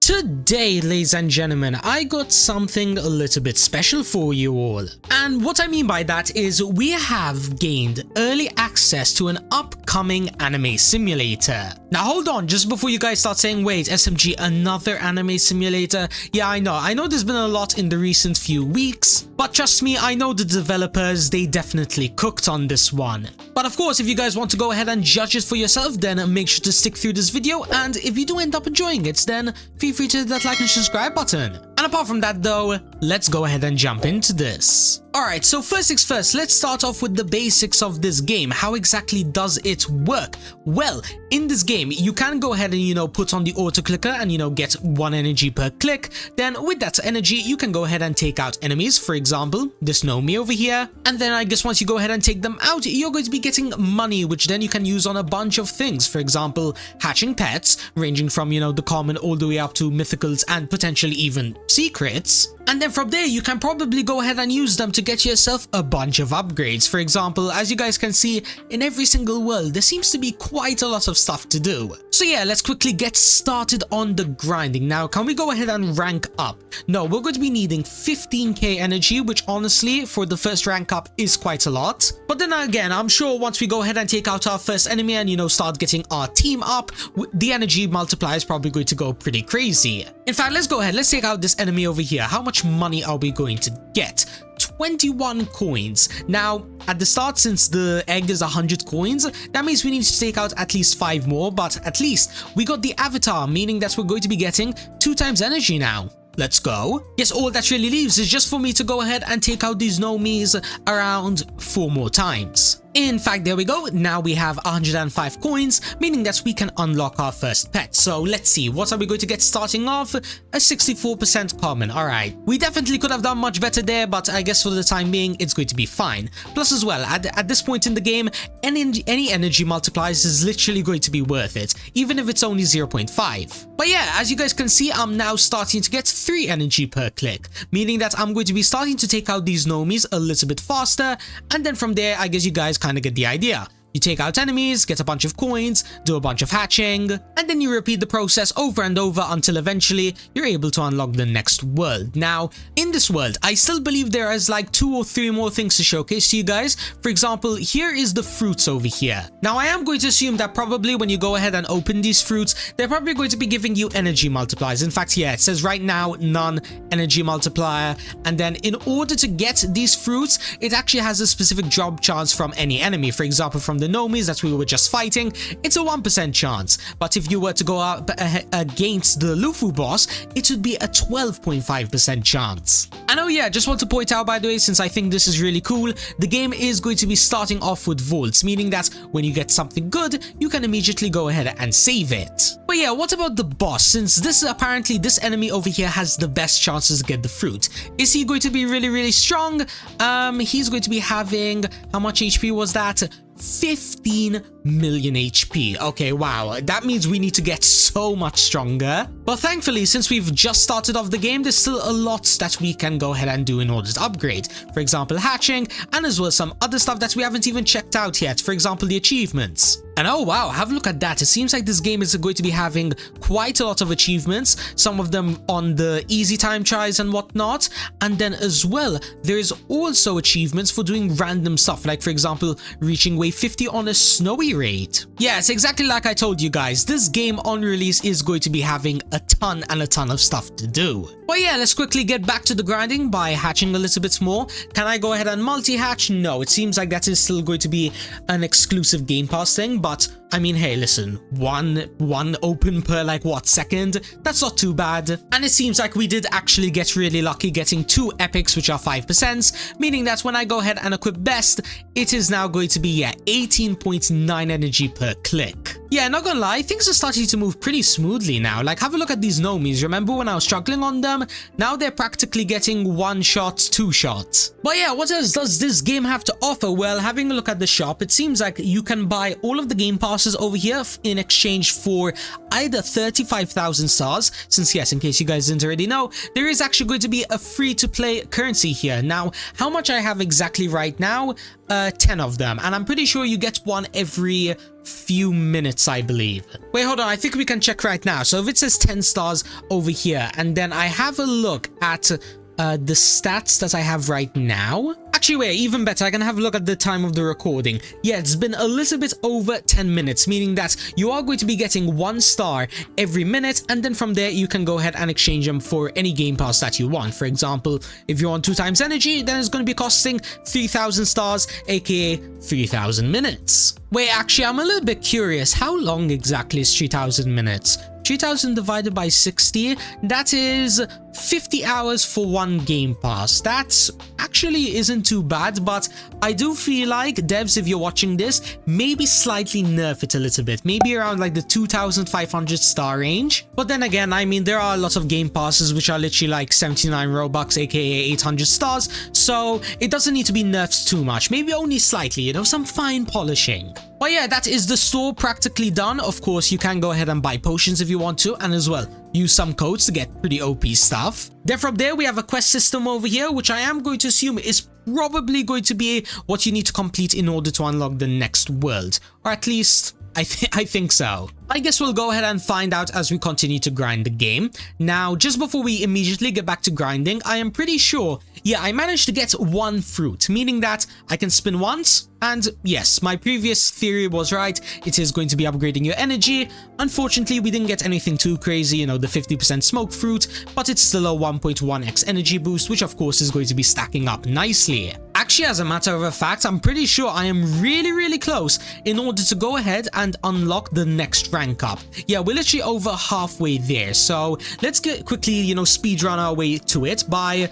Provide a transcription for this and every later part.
Today, ladies and gentlemen, I got something a little bit special for you all. And what I mean by that is we have gained early access to an upcoming anime simulator. Now hold on, just before you guys start saying, wait, SMG, another anime simulator? Yeah, I know there's been a lot in the recent few weeks, but trust me, I know the developers, they definitely cooked on this one. But of course, if you guys want to go ahead and judge it for yourself, then make sure to stick through this video, and if you do end up enjoying it, then feel free to hit that like and subscribe button. And apart from that though, let's go ahead and jump into this. Alright, so first things first, let's start off with the basics of this game. How exactly does it work? Well, in this game, you can go ahead and, put on the auto clicker and, get 1 energy per click. Then with that energy, you can go ahead and take out enemies, for example, this Nomi over here. And then I guess once you go ahead and take them out, you're going to be getting money, which then you can use on a bunch of things. For example, hatching pets, ranging from, the common all the way up to mythicals and potentially even secrets. And then from there, you can probably go ahead and use them to get yourself a bunch of upgrades. For example, as you guys can see, in every single world, there seems to be quite a lot of stuff to do. So yeah, let's quickly get started on the grinding. Now, can we go ahead and rank up? No, we're going to be needing 15k energy, which honestly, for the first rank up is quite a lot. But then again, I'm sure once we go ahead and take out our first enemy and, start getting our team up, the energy multiplier is probably going to go pretty crazy. In fact, let's go ahead. Let's take out this enemy over here. How much money are we going to get? 21 coins. Now, at the start, since the egg is 100 coins, that means we need to take out at least 5 more, but at least we got the avatar, meaning that we're going to be getting 2 times energy now. Let's go. Yes, all that really leaves is just for me to go ahead and take out these Nomis around 4 more times. In fact, there we go. Now we have 105 coins, meaning that we can unlock our first pet. So let's see, what are we going to get starting off? A 64% common. Alright, we definitely could have done much better there, but I guess for the time being, it's going to be fine. Plus as well, at this point in the game, any energy multipliers is literally going to be worth it, even if it's only 0.5. But yeah, as you guys can see, I'm now starting to get 3 energy per click, meaning that I'm going to be starting to take out these Nomis a little bit faster, and then from there, I guess you guys kind of get the idea. You take out enemies, get a bunch of coins, do a bunch of hatching, and then you repeat the process over and over until eventually you're able to unlock the next world. Now, in this world, I still believe there is like 2 or 3 more things to showcase to you guys. For example, here is the fruits over here. Now, I am going to assume that probably when you go ahead and open these fruits, they're probably going to be giving you energy multipliers. In fact, yeah, it says right now, none energy multiplier. And then in order to get these fruits, it actually has a specific drop chance from any enemy. For example, from the Nomis that we were just fighting, it's a 1% chance, but if you were to go up against the Lufu boss, it would be a 12.5% chance. And oh yeah, just want to point out, by the way, since I think this is really cool, the game is going to be starting off with vaults, meaning that when you get something good, you can immediately go ahead and save it. But yeah, what about the boss? Since this this enemy over here has the best chances to get the fruit. Is he going to be really strong? He's going to be having, how much HP was that? 15 million HP. Okay, wow, that means we need to get so much stronger. But thankfully, since we've just started off the game, there's still a lot that we can go ahead and do in order to upgrade. For example, hatching, and as well as some other stuff that we haven't even checked out yet. For example, the achievements. And oh wow, have a look at that. It seems like this game is going to be having quite a lot of achievements, some of them on the easy time tries and whatnot. And then as well, there's also achievements for doing random stuff, like for example, reaching wave 50 on a snowy raid. Yes, exactly like I told you guys, this game on release is going to be having a ton of stuff to do. But yeah, let's quickly get back to the grinding by hatching a little bit more. Can I go ahead and multi-hatch? No, it seems like that is still going to be an exclusive Game Pass thing, but I mean, hey, listen, one open per like what second? That's not too bad. And it seems like we did actually get really lucky getting 2 epics, which are 5%, meaning that when I go ahead and equip best, it is now going to be, yeah, 18.9 energy per click. Yeah, not gonna lie, things are starting to move pretty smoothly now. Like, have a look at these Nomis. Remember when I was struggling on them? Now they're practically getting 1 shot, 2 shots. But yeah, what else does this game have to offer? Well, having a look at the shop, it seems like you can buy all of the Game Pass passes over here in exchange for either 35,000 stars, since yes, in case you guys didn't already know, there is actually going to be a free-to-play currency here. Now, how much I have exactly right now? 10 of them, and I'm pretty sure you get one every few minutes, I believe. Wait, hold on, I think we can check right now. So if it says 10 stars over here, and then I have a look at the stats that I have right now. Actually, wait, even better, I can have a look at the time of the recording. Yeah, it's been a little bit over 10 minutes, meaning that you are going to be getting 1 star every minute, and then from there you can go ahead and exchange them for any game pass that you want. For example, if you want 2 times energy, then it's going to be costing 3,000 stars, aka 3,000 minutes. Wait, actually, I'm a little bit curious. How long exactly is 3,000 minutes? 3,000 divided by 60, that is 50 hours for 1 game pass. That actually isn't too bad, but I do feel like devs, if you're watching this, maybe slightly nerf it a little bit, maybe around like the 2,500 star range. But then again, I mean, there are a lot of game passes which are literally like 79 Robux, aka 800 stars, so it doesn't need to be nerfed too much, maybe only slightly, you know, some fine polishing. But yeah, that is the store practically done. Of course, you can go ahead and buy potions if you want to, and as well, use some codes to get pretty OP stuff. Then from there, we have a quest system over here, which I am going to assume is probably going to be what you need to complete in order to unlock the next world. Or at least, I think so. I guess we'll go ahead and find out as we continue to grind the game. Now, just before we immediately get back to grinding, I am pretty sure, yeah, I managed to get 1 fruit, meaning that I can spin once, and yes, my previous theory was right, it is going to be upgrading your energy. Unfortunately, we didn't get anything too crazy, you know, the 50% smoke fruit, but it's still a 1.1x energy boost, which of course is going to be stacking up nicely. Actually, as a matter of fact, I'm pretty sure I am really close in order to go ahead and unlock the next rank up. Yeah, we're literally over halfway there, so let's get quickly, you know, speed run our way to it by...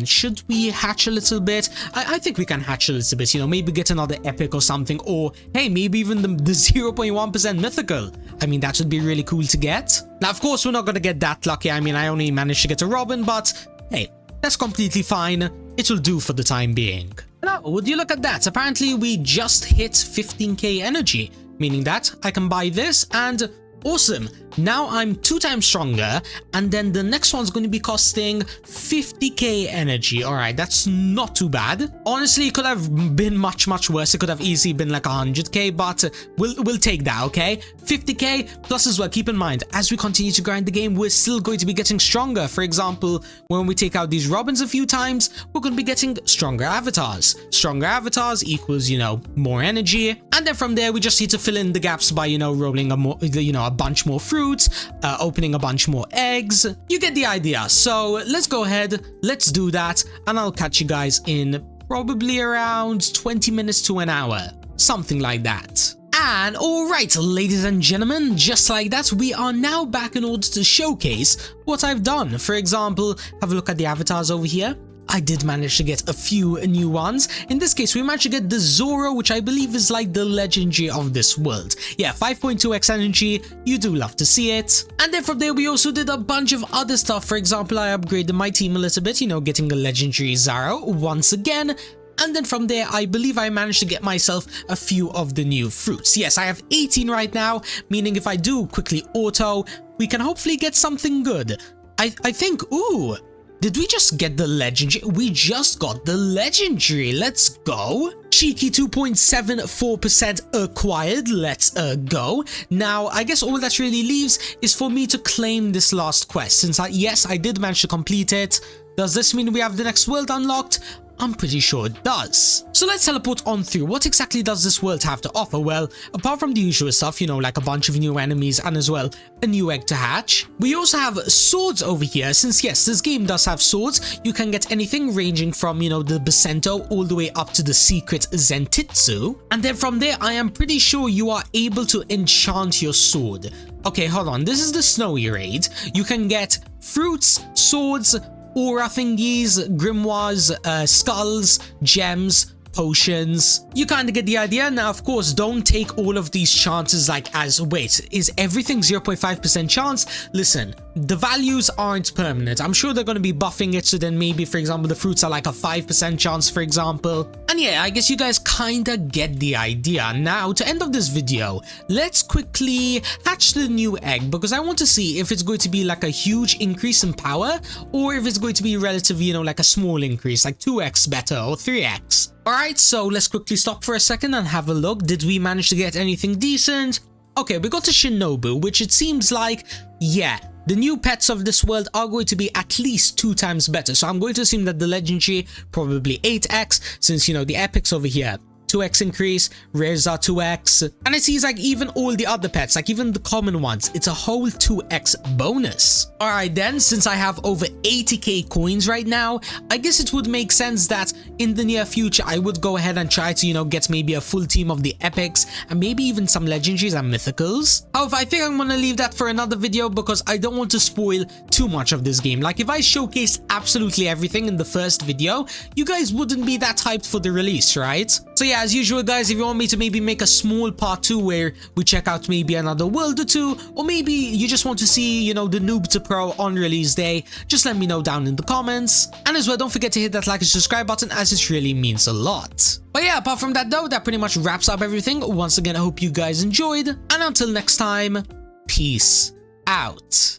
should we hatch a little bit? I think we can hatch a little bit, you know, maybe get another epic or something, or hey, maybe even the 0.1% mythical. I mean, that would be really cool to get. Now, of course, we're not gonna get that lucky. I mean, I only managed to get a Robin, but hey, that's completely fine. It will do for the time being. Now, would you look at that? Apparently, we just hit 15k energy, meaning that I can buy this and... awesome, now I'm 2 times stronger, and then the next one's going to be costing 50k energy. Alright, that's not too bad. Honestly, it could have been much worse. It could have easily been like 100k, but we'll take that, okay? 50k plus as well. Keep in mind, as we continue to grind the game, we're still going to be getting stronger. For example, when we take out these Robins a few times, we're going to be getting stronger avatars. Stronger avatars equals, you know, more energy, and then from there we just need to fill in the gaps by, you know, rolling a bunch more fruits, opening a bunch more eggs. You get the idea. So let's go ahead, let's do that, and I'll catch you guys in probably around 20 minutes to an hour, something like that. And alright, ladies and gentlemen, just like that, we are now back in order to showcase what I've done. For example, have a look at the avatars over here. I did manage to get a few new ones. In this case, we managed to get the Zoro, which I believe is like the legendary of this world. Yeah, 5.2x energy, you do love to see it. And then from there, we also did a bunch of other stuff. For example, I upgraded my team a little bit, you know, getting a legendary Zaro once again. And then from there, I believe I managed to get myself a few of the new fruits. Yes, I have 18 right now, meaning if I do quickly auto, we can hopefully get something good. I think, ooh, did we just get the legendary? We just got the legendary. Let's go. Cheeky 2.74% acquired. Let's go. Now, I guess all that really leaves is for me to claim this last quest. Since yes, I did manage to complete it. Does this mean we have the next world unlocked? I'm pretty sure it does. So let's teleport on through. What exactly does this world have to offer? Well, apart from the usual stuff, you know, like a bunch of new enemies and as well a new egg to hatch, we also have swords over here. Since yes, this game does have swords, you can get anything ranging from, you know, the Basento all the way up to the secret Zentitsu. And then from there, I am pretty sure you are able to enchant your sword. Okay, hold on. This is the snowy raid. You can get fruits, swords, aura thingies, grimoires, skulls, gems, potions. You kind of get the idea. Now, of course, don't take all of these chances like as, wait, is everything 0.5% chance? Listen, the values aren't permanent. I'm sure they're going to be buffing it, so then maybe, for example, the fruits are like a 5% chance, for example. And yeah, I guess you guys kind of get the idea. Now, to end of this video, let's quickly hatch the new egg, because I want to see if it's going to be like a huge increase in power, or if it's going to be relatively, you know, like a small increase, like 2x better or 3x. Alright, so let's quickly stop for a second and have a look. Did we manage to get anything decent? Okay, we got a Shinobu, which it seems like, yeah, the new pets of this world are going to be at least 2 times better. So I'm going to assume that the legendary probably 8x, since, you know, the epics over here 2x increase, rares are 2x, and it seems like even all the other pets, like even the common ones, it's a whole 2x bonus. Alright then, since I have over 80k coins right now, I guess it would make sense that in the near future I would go ahead and try to, you know, get maybe a full team of the epics and maybe even some legendaries and mythicals. However, I think I'm gonna leave that for another video because I don't want to spoil too much of this game. Like if I showcased absolutely everything in the first video, you guys wouldn't be that hyped for the release, right? So yeah, as usual guys, if you want me to maybe make a small part 2 where we check out maybe another world or 2, or maybe you just want to see, you know, the noob to pro on release day, just let me know down in the comments. And as well, don't forget to hit that like and subscribe button, as it really means a lot. But yeah, apart from that though, that pretty much wraps up everything. Once again, I hope you guys enjoyed, and until next time, peace out.